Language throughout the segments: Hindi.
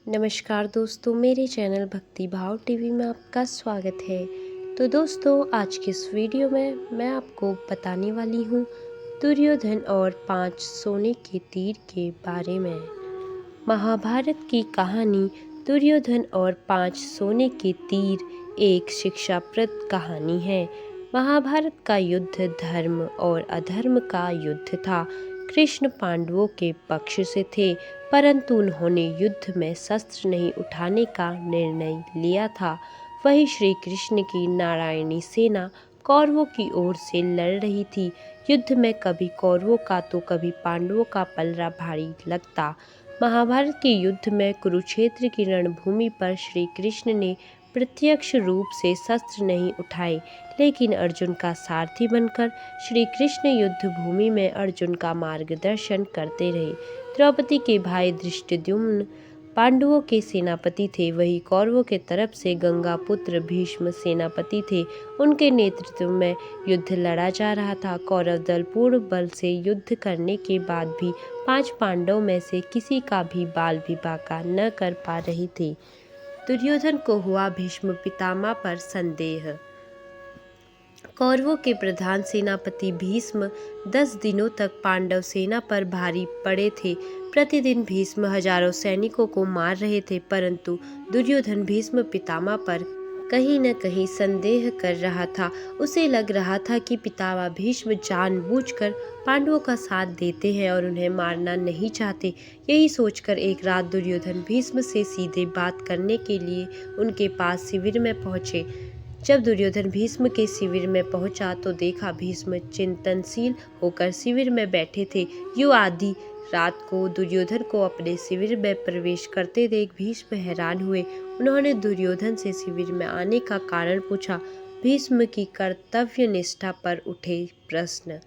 नमस्कार दोस्तों, मेरे चैनल भक्ति भाव टीवी में आपका स्वागत है। तो दोस्तों, आज की इस वीडियो में मैं आपको बताने वाली हूँ दुर्योधन और 5 सोने के तीर के बारे में। महाभारत की कहानी दुर्योधन और 5 सोने के तीर एक शिक्षाप्रद कहानी है। महाभारत का युद्ध धर्म और अधर्म का युद्ध था। कृष्ण पांडवों के पक्ष से थे, परंतु उन्होंने युद्ध में शस्त्र नहीं उठाने का निर्णय लिया था। वही श्री कृष्ण की नारायणी सेना कौरवों की ओर से लड़ रही थी। युद्ध में कभी कौरवों का तो कभी पांडवों का पलड़ा भारी लगता। महाभारत के युद्ध में कुरुक्षेत्र की रणभूमि पर श्री कृष्ण ने प्रत्यक्ष रूप से शस्त्र नहीं उठाए, लेकिन अर्जुन का सारथी बनकर श्री कृष्ण युद्ध भूमि में अर्जुन का मार्गदर्शन करते रहे। द्रौपदी के भाई धृष्टद्युम्न पांडवों के सेनापति थे, वही कौरवों के तरफ से गंगापुत्र भीष्म सेनापति थे। उनके नेतृत्व में युद्ध लड़ा जा रहा था। कौरव दल पूर्ण बल से युद्ध करने के बाद भी 5 पांडवों में से किसी का भी बाल विवाह न कर पा रहे थे। दुर्योधन को हुआ भीष्म पितामह पर संदेह। कौरवों के प्रधान सेनापति भीष्म 10 दिनों तक पांडव सेना पर भारी पड़े थे। प्रतिदिन भीष्म हजारों सैनिकों को मार रहे थे, परंतु दुर्योधन भीष्म पितामह पर कहीं न कहीं संदेह कर रहा था। उसे लग रहा था कि पितामह भीष्म जानबूझकर पांडवों का साथ देते हैं और उन्हें मारना नहीं चाहते। यही सोचकर एक रात दुर्योधन भीष्म से सीधे बात करने के लिए उनके पास शिविर में पहुंचे। जब दुर्योधन भीष्म के शिविर में पहुंचा तो देखा भीष्म चिंतनशील होकर शिविर में बैठे थे। यूं आधी रात को दुर्योधन को अपने शिविर में प्रवेश करते देख भीष्म हैरान हुए। उन्होंने दुर्योधन से शिविर में आने का कारण पूछा। भीष्म की कर्तव्य निष्ठा पर उठे प्रश्न।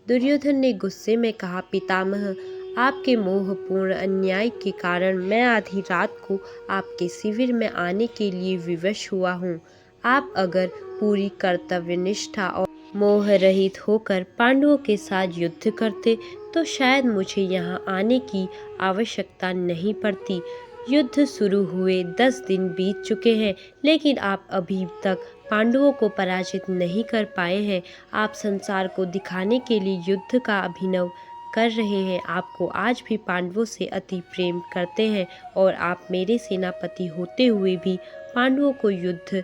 दुर्योधन ने गुस्से में कहा, पितामह, आपके मोहपूर्ण अन्याय के कारण मैं आधी रात को आपके शिविर में आने के लिए विवश हुआ हूँ। आप अगर पूरी कर्तव्यनिष्ठा और मोह रहित होकर पांडवों के साथ युद्ध करते तो शायद मुझे यहाँ आने की आवश्यकता नहीं पड़ती। युद्ध शुरू हुए 10 दिन बीत चुके हैं, लेकिन आप अभी तक पांडवों को पराजित नहीं कर पाए हैं। आप संसार को दिखाने के लिए युद्ध का अभिनव कर रहे हैं। आपको आज भी पांडवों से अति प्रेम करते हैं और आप मेरे सेनापति होते हुए भी पांडवों को युद्ध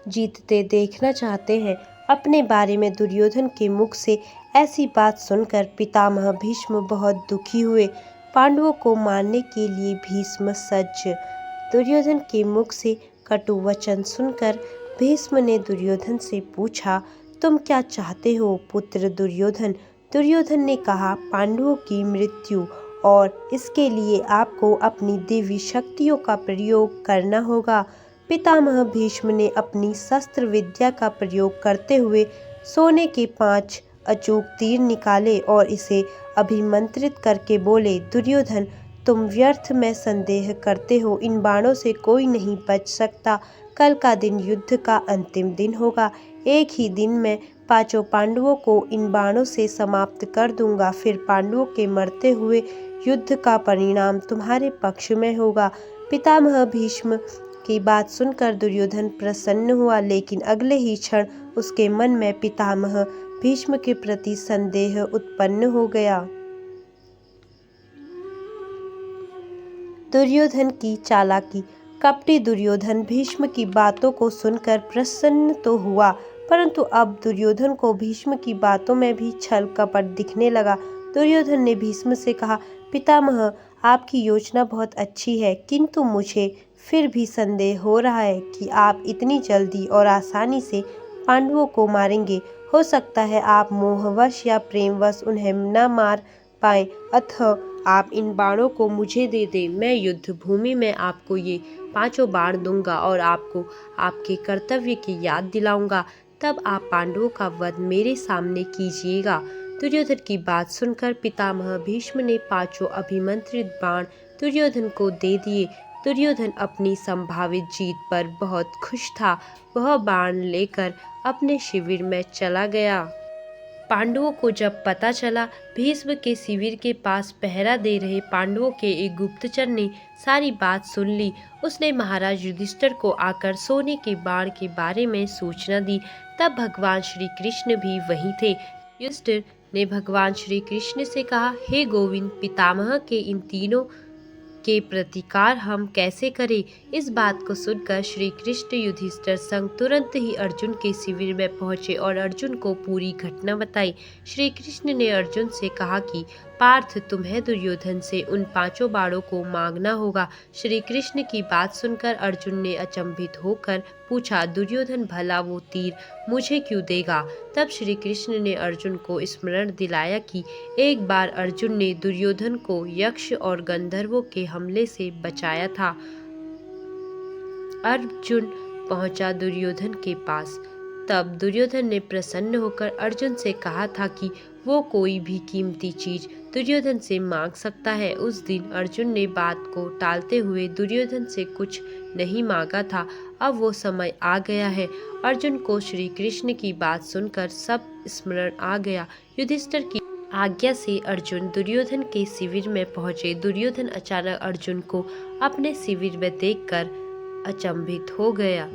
जीतते देखना चाहते हैं। अपने बारे में दुर्योधन के मुख से ऐसी बात सुनकर पितामह भीष्म बहुत दुखी हुए। पांडवों को मारने के लिए भीष्म सज्ज। दुर्योधन के मुख से कटु वचन सुनकर भीष्म ने दुर्योधन से पूछा, तुम क्या चाहते हो पुत्र दुर्योधन? दुर्योधन ने कहा, पांडवों की मृत्यु, और इसके लिए आपको अपनी दिव्य शक्तियों का प्रयोग करना होगा। पितामह भीष्म ने अपनी शस्त्र विद्या का प्रयोग करते हुए सोने के 5 अचूक तीर निकाले और इसे अभिमंत्रित करके बोले, दुर्योधन, तुम व्यर्थ में संदेह करते हो। इन बाणों से कोई नहीं बच सकता। कल का दिन युद्ध का अंतिम दिन होगा। एक ही दिन में 5 पांडवों को इन बाणों से समाप्त कर दूंगा। फिर पांडवों के मरते हुए युद्ध का परिणाम तुम्हारे पक्ष में होगा। पितामह भीष्म की बात सुनकर दुर्योधन प्रसन्न हुआ, लेकिन अगले ही क्षण उसके मन में पितामह भीष्म के प्रति संदेह उत्पन्न हो गया। दुर्योधन की चालाकी। कपटी दुर्योधन भीष्म की बातों को सुनकर प्रसन्न तो हुआ, परंतु अब दुर्योधन को भीष्म की बातों में भी छल कपट दिखने लगा। दुर्योधन ने भीष्म से कहा, पितामह, आपकी योजना बहुत अच्छी है, किंतु मुझे फिर भी संदेह हो रहा है कि आप इतनी जल्दी और आसानी से पांडवों को मारेंगे। हो सकता है आप मोहवश या प्रेमवश उन्हें न मार पाएं, अतः आप इन बाणों को मुझे दे दें। मैं युद्ध भूमि में आपको ये 5 बाण दूंगा और आपको आपके कर्तव्य की याद दिलाऊंगा। तब आप पांडवों का वध मेरे सामने कीजिएगा। दुर्योधन की बात सुनकर पितामह भीष्म ने 5 अभिमंत्रित बाण दुर्योधन को दे दिए। दुर्योधन अपनी संभावित जीत पर बहुत खुश था। वह बाण लेकर अपने शिविर में चला गया। पांडवों को जब पता चला, भीष्म के शिविर के पास पहरा दे रहे पांडवों के एक गुप्तचर ने सारी बात सुन ली। उसने महाराज युधिष्ठिर को आकर सोने के बाण के बारे में सूचना दी। तब भगवान श्री कृष्ण भी वहीं थे। युधिष्ठिर ने भगवान श्री कृष्ण से कहा, हे गोविंद, पितामह के इन तीनों के प्रतिकार हम कैसे करें? इस बात को सुनकर श्री कृष्ण युधिष्ठिर संग तुरंत ही अर्जुन के शिविर में पहुंचे और अर्जुन को पूरी घटना बताई। श्री कृष्ण ने अर्जुन से कहा कि पार्थ, तुम्हें दुर्योधन से उन 5 बाणों को मांगना होगा। श्री कृष्ण की बात सुनकर अर्जुन ने अचंभित होकर पूछा, दुर्योधन भला वो तीर मुझे क्यों देगा? तब श्री कृष्ण ने अर्जुन को स्मरण दिलाया कि एक बार अर्जुन ने दुर्योधन को यक्ष और गंधर्वों के हमले से बचाया था। अर्जुन पहुंचा दुर्योधन के पास। तब दुर्योधन ने प्रसन्न होकर अर्जुन से कहा था कि वो कोई भी कीमती चीज दुर्योधन से मांग सकता है। उस दिन अर्जुन ने बात को टालते हुए दुर्योधन से कुछ नहीं मांगा था। अब वो समय आ गया है। अर्जुन को श्री कृष्ण की बात सुनकर सब स्मरण आ गया। युधिष्ठिर की आज्ञा से अर्जुन दुर्योधन के शिविर में पहुंचे। दुर्योधन अचानक अर्जुन को अपने शिविर में देखकर अचंभित हो गया।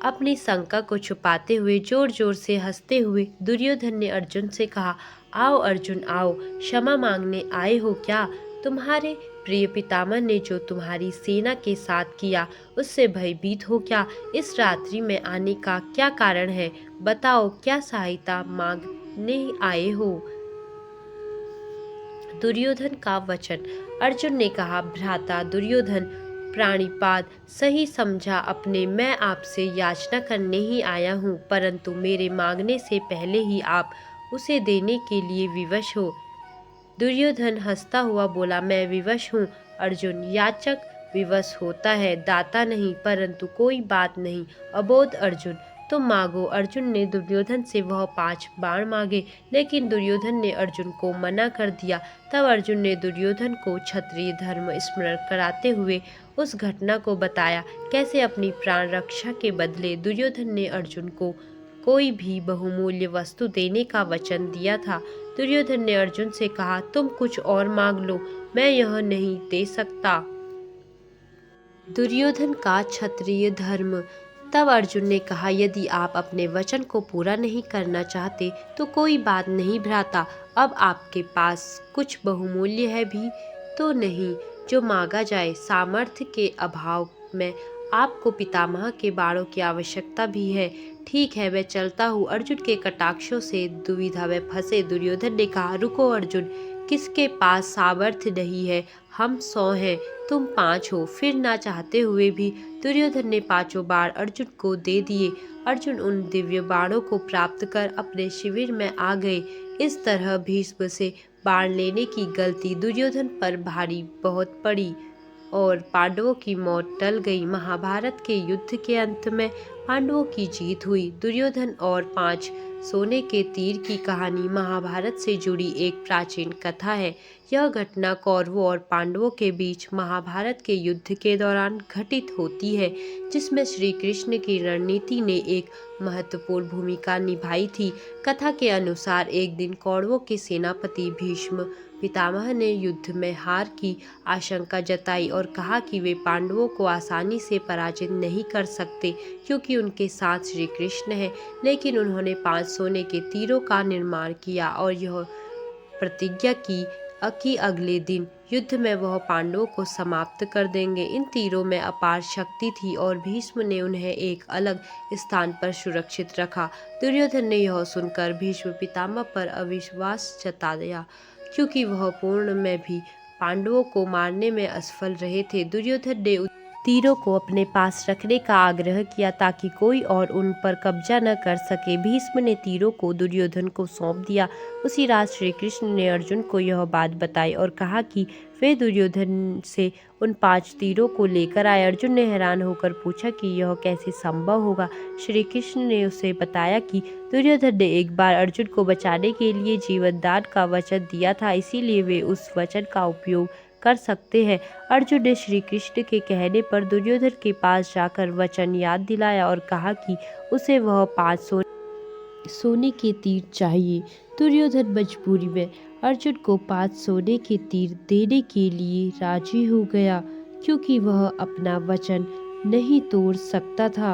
अपनी शंका को छुपाते हुए जोर जोर से हंसते हुए दुर्योधन ने अर्जुन से कहा, आओ अर्जुन आओ, क्षमा मांगने आए हो क्या? तुम्हारे प्रिय पितामह ने जो तुम्हारी सेना के साथ किया, उससे भयभीत हो क्या? इस रात्रि में आने का क्या कारण है? बताओ, क्या सहायता मांगने आए हो? दुर्योधन का वचन। अर्जुन ने कहा, भ्राता दुर्योधन, प्राणिपाद सही समझा अपने, मैं आपसे याचना करने ही आया हूँ, परंतु मेरे मांगने से पहले ही आप उसे देने के लिए विवश हो। दुर्योधन हंसता हुआ बोला, मैं विवश हूँ? अर्जुन, याचक विवश होता है, दाता नहीं। परंतु कोई बात नहीं, अबोध अर्जुन, तुम मांगो। अर्जुन ने दुर्योधन से वह 5 बाण मांगे, लेकिन दुर्योधन ने अर्जुन को मना कर दिया। तब अर्जुन ने दुर्योधन को क्षत्रिय धर्म स्मरण कराते हुए उस घटना को बताया, कैसे अपनी प्राण रक्षा के बदले दुर्योधन ने अर्जुन को कोई भी बहुमूल्य वस्तु देने का वचन दिया था। दुर्योधन ने अर्जुन से कहा, तुम कुछ और मांग लो, मैं यह नहीं दे सकता। दुर्योधन का क्षत्रिय धर्म। तब अर्जुन ने कहा, यदि आप अपने वचन को पूरा नहीं करना चाहते तो कोई बात नहीं भ्राता, अब आपके पास कुछ बहुमूल्य है भी तो नहीं जो मांगा जाए। सामर्थ्य के अभाव में आपको पितामह के बाणों की आवश्यकता भी है। ठीक है, मैं चलता हूँ। अर्जुन के कटाक्षों से दुविधा में फंसे दुर्योधन ने कहा, रुको अर्जुन, किसके पास सामर्थ्य नहीं है? हम 100 हैं, तुम 5 हो। फिर ना चाहते हुए भी दुर्योधन ने 5 बाण अर्जुन को दे दिए। अर्जुन उन दिव्य बाणों को प्राप्त कर अपने शिविर में आ गए। इस तरह भीष्म से बाण लेने की गलती दुर्योधन पर भारी बहुत पड़ी और पांडवों की मौत टल गई। महाभारत के युद्ध के अंत में पांडवों की जीत हुई। दुर्योधन और 5 सोने के तीर की कहानी महाभारत से जुड़ी एक प्राचीन कथा है। यह घटना कौरवों और पांडवों के बीच महाभारत के युद्ध के दौरान घटित होती है, जिसमें श्री कृष्ण की रणनीति ने एक महत्वपूर्ण भूमिका निभाई थी। कथा के अनुसार एक दिन कौरवों के सेनापति भीष्म पितामह ने युद्ध में हार की आशंका जताई और कहा कि वे पांडवों को आसानी से पराजित नहीं कर सकते, क्योंकि उनके साथ श्री कृष्ण है। लेकिन उन्होंने 5 सोने के तीरों का निर्माण किया और यह प्रतिज्ञा की कि अगले दिन युद्ध में वह पांडवों को समाप्त कर देंगे। इन तीरों में अपार शक्ति थी और भीष्म ने उन्हें एक अलग स्थान पर सुरक्षित रखा। दुर्योधन ने यह सुनकर भीष्म पितामह पर अविश्वास जताया, क्योंकि वह पूर्ण में भी पांडवों को मारने में असफल रहे थे। दुर्योधन ने तीरों को अपने पास रखने का आग्रह किया ताकि कोई और उन पर कब्जा न कर सके। भीष्म ने तीरों को दुर्योधन को सौंप दिया। उसी रात श्री कृष्ण ने अर्जुन को यह बात बताई और कहा कि वे दुर्योधन से उन 5 तीरों को लेकर आए। अर्जुन ने हैरान होकर पूछा कि यह कैसे संभव होगा। श्री कृष्ण ने उसे बताया कि दुर्योधन ने एक बार अर्जुन को बचाने के लिए जीवनदान का वचन दिया था, इसीलिए वे उस वचन का उपयोग कर सकते हैं। अर्जुन ने श्री कृष्ण के कहने पर दुर्योधन के पास जाकर वचन याद दिलाया और कहा कि उसे वह 5 सोने के तीर चाहिए। दुर्योधन मजबूरी में अर्जुन को 5 सोने के तीर देने के लिए राजी हो गया, क्योंकि वह अपना वचन नहीं तोड़ सकता था।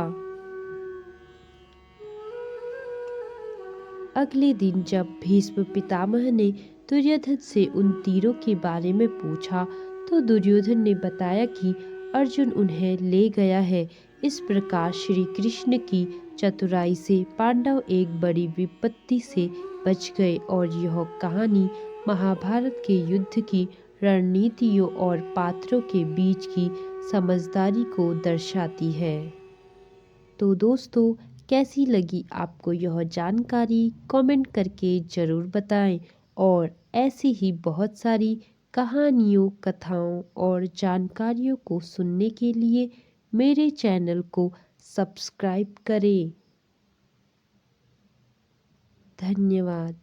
अगले दिन जब भीष्म पितामह ने दुर्योधन से उन तीरों के बारे में पूछा, तो दुर्योधन ने बताया कि अर्जुन उन्हें ले गया है। इस प्रकार श्री कृष्ण की चतुराई से पांडव एक बड़ी विपत्ति से बच गए और यह कहानी महाभारत के युद्ध की रणनीतियों और पात्रों के बीच की समझदारी को दर्शाती है। तो दोस्तों, कैसी लगी आपको यह जानकारी, कमेंट करके ज़रूर बताएं। और ऐसी ही बहुत सारी कहानियों, कथाओं और जानकारियों को सुनने के लिए मेरे चैनल को सब्सक्राइब करें। धन्यवाद।